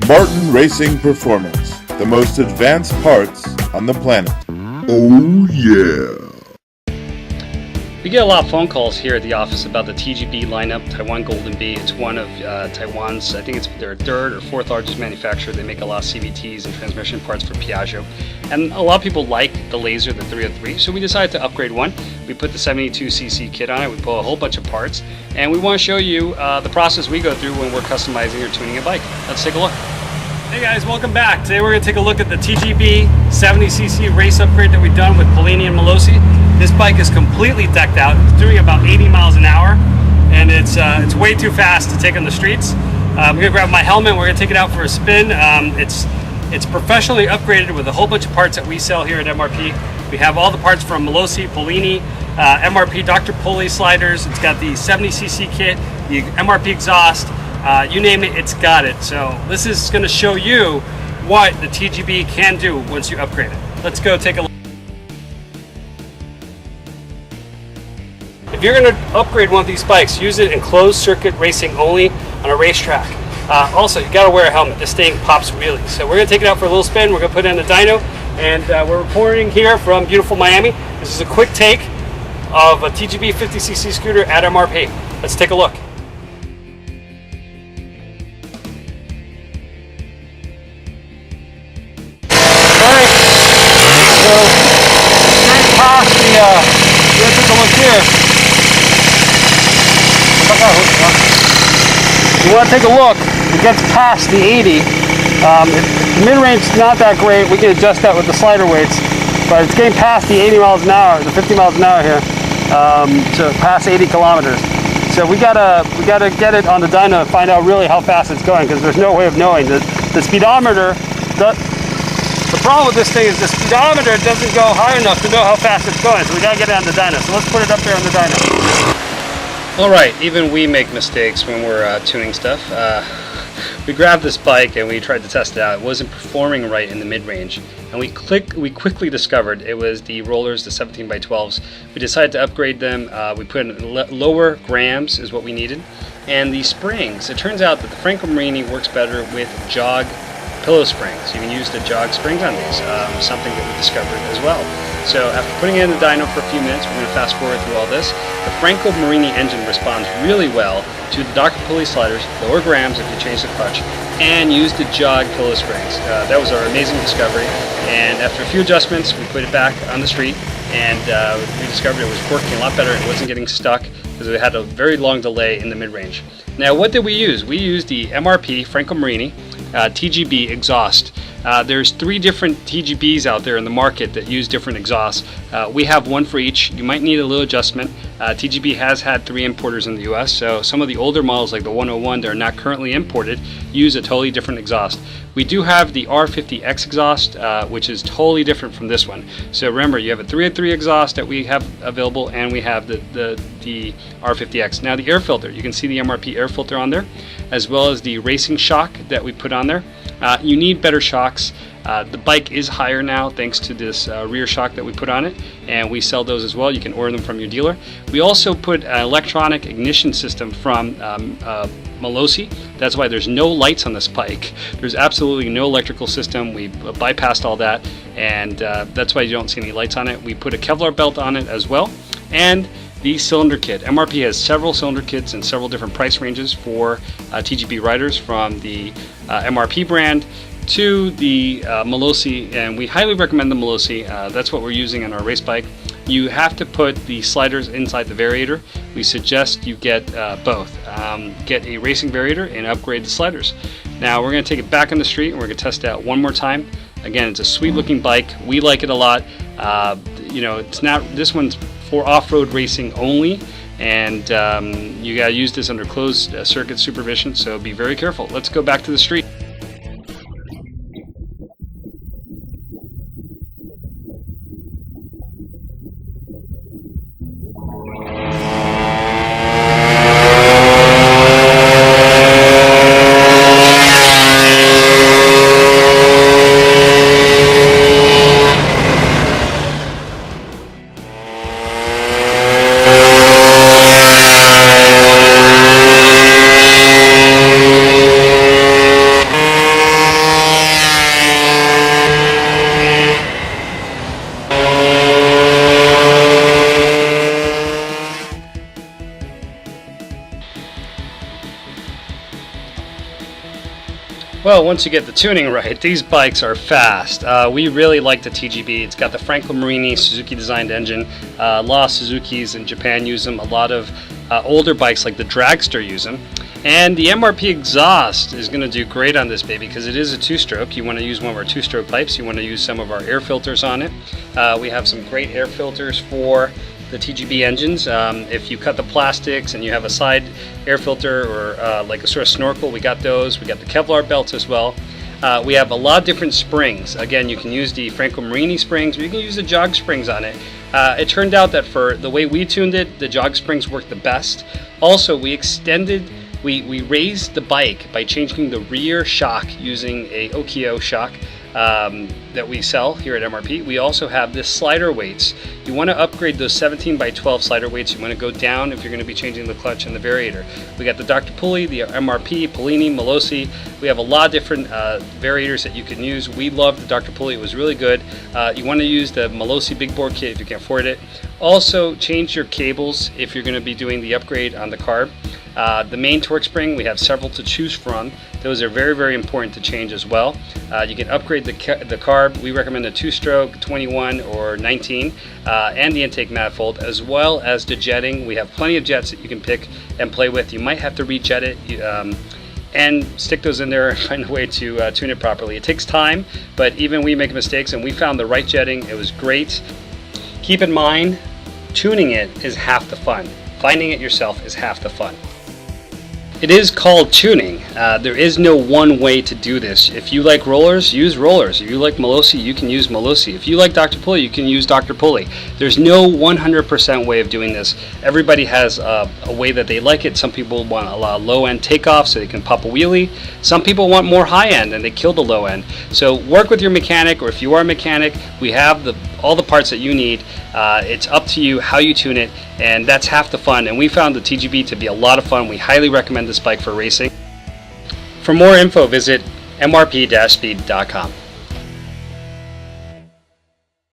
Martin Racing Performance, the most advanced parts on the planet. Oh yeah! We get a lot of phone calls here at the office about the TGB lineup, Taiwan Golden Bee. It's one of Taiwan's, I think it's their third or fourth largest manufacturer. They make a lot of CVTs and transmission parts for Piaggio. And a lot of people like the Laser, the 303, so we decided to upgrade one. We put the 72cc kit on it, we put a whole bunch of parts, and we want to show you the process we go through when we're customizing or tuning a bike. Let's take a look. Hey guys, welcome back. Today we're going to take a look at the TGB 70cc race upgrade that we've done with Polini and Malosi. This bike is completely decked out. It's doing about 80 miles an hour, and it's way too fast to take on the streets. I'm going to grab my helmet. We're going to take it out for a spin. It's professionally upgraded with a whole bunch of parts that we sell here at MRP. We have all the parts from Malosi, Polini, MRP Dr. Pulley sliders. It's got the 70cc kit, the MRP exhaust. You name it, it's got it. So this is going to show you what the TGB can do once you upgrade it. Let's go take a look. If you're going to upgrade one of these bikes, use it in closed circuit racing only on a racetrack. Also, you got to wear a helmet. This thing pops wheelies. So we're going to take it out for a little spin. We're going to put it in the dyno, and we're reporting here from beautiful Miami. This is a quick take of a TGB 50cc scooter at MRP. Let's take a look. You want to take a look, it gets past the 80. The mid-range is not that great. We can adjust that with the slider weights, but it's getting past the 80 miles an hour, the 50 miles an hour here, to past 80 kilometers. So we gotta get it on the dyno to find out really how fast it's going, because there's no way of knowing. The speedometer, the problem with this thing is the speedometer doesn't go high enough to know how fast it's going, so we gotta get it on the dyno. So let's put it up there on the dyno. Alright, even we make mistakes when we're tuning stuff. We grabbed this bike and we tried to test it out. It wasn't performing right in the mid-range. And we quickly discovered it was the rollers, the 17x12s. We decided to upgrade them. We put in lower grams is what we needed. And the springs, it turns out that the Franco Marini works better with jog pillow springs. You can use the jog springs on these, something that we discovered as well. So after putting it in the dyno for a few minutes, we're going to fast forward through all this. The Franco Marini engine responds really well to the Dr. Pulley sliders, lower grams if you change the clutch, and use the jog pillow springs. That was our amazing discovery, and after a few adjustments, we put it back on the street, and we discovered it was working a lot better. It wasn't getting stuck because it had a very long delay in the mid-range. Now, what did we use? We used the MRP Franco Marini TGB exhaust. There's 3 different TGBs out there in the market that use different exhausts. We have one for each. You might need a little adjustment. TGB has had 3 importers in the US, so some of the older models like the 101 that are not currently imported use a totally different exhaust. We do have the R50X exhaust, which is totally different from this one. So remember, you have a 303 exhaust that we have available, and we have the R50X. Now the air filter, you can see the MRP air filter on there, as well as the racing shock that we put on there. You need better shocks. The bike is higher now thanks to this rear shock that we put on it, and we sell those as well. You can order them from your dealer. We also put an electronic ignition system from Malosi. That's why there's no lights on this bike. There's absolutely no electrical system. We bypassed all that, and that's why you don't see any lights on it. We put a Kevlar belt on it as well, and the cylinder kit. MRP has several cylinder kits in several different price ranges for TGB riders, from the MRP brand to the Malosi, and we highly recommend the Malosi. That's what we're using on our race bike. You have to put the sliders inside the variator. We suggest you get both. Get a racing variator and upgrade the sliders. Now we're going to take it back on the street and we're going to test it out one more time. Again, it's a sweet looking bike. We like it a lot. You know, it's not, this one's for off-road racing only, and you got to use this under closed circuit supervision, so be very careful. Let's go back to the street. Well, once you get the tuning right, these bikes are fast. We really like the TGB. It's got the Franco Marini Suzuki designed engine. A lot of Suzukis in Japan use them. A lot of older bikes like the Dragster use them. And the MRP exhaust is going to do great on this baby because it is a two-stroke. You want to use one of our two-stroke pipes. You want to use some of our air filters on it. We have some great air filters for the TGB engines. If you cut the plastics and you have a side air filter or like a sort of snorkel, we got those. We got the Kevlar belts as well. We have a lot of different springs. Again, you can use the Franco Marini springs, or you can use the jog springs on it. It turned out that for the way we tuned it, the jog springs worked the best. Also, we raised the bike by changing the rear shock using a Okio shock that we sell here at MRP. We also have this slider weights. You want to upgrade those 17 by 12 slider weights. You want to go down if you're going to be changing the clutch and the variator. We got the Dr. Pulley, the MRP, Polini, Malossi. We have a lot of different variators that you can use. We love the Dr. Pulley. It was really good. You want to use the Malossi big bore kit if you can afford it. Also, change your cables if you're going to be doing the upgrade on the carb. The main torque spring, we have several to choose from. Those are very, very important to change as well. You can upgrade the carb. We recommend a two-stroke, 21 or 19, and the intake manifold, as well as the jetting. We have plenty of jets that you can pick and play with. You might have to rejet it and stick those in there and find a way to tune it properly. It takes time, but even we make mistakes, and we found the right jetting. It was great. Keep in mind, tuning it is half the fun. Finding it yourself is half the fun. It is called tuning. There is no one way to do this. If you like rollers, use rollers. If you like Malossi, you can use Malossi. If you like Dr. Pulley, you can use Dr. Pulley. There's no 100% way of doing this. Everybody has a way that they like it. Some people want a lot of low-end takeoff so they can pop a wheelie. Some people want more high-end and they kill the low-end. So work with your mechanic, or if you are a mechanic, we have all the parts that you need. It's up to you how you tune it, and that's half the fun. And we found the TGB to be a lot of fun. We highly recommend this bike for racing. For more info, visit mrp-speed.com.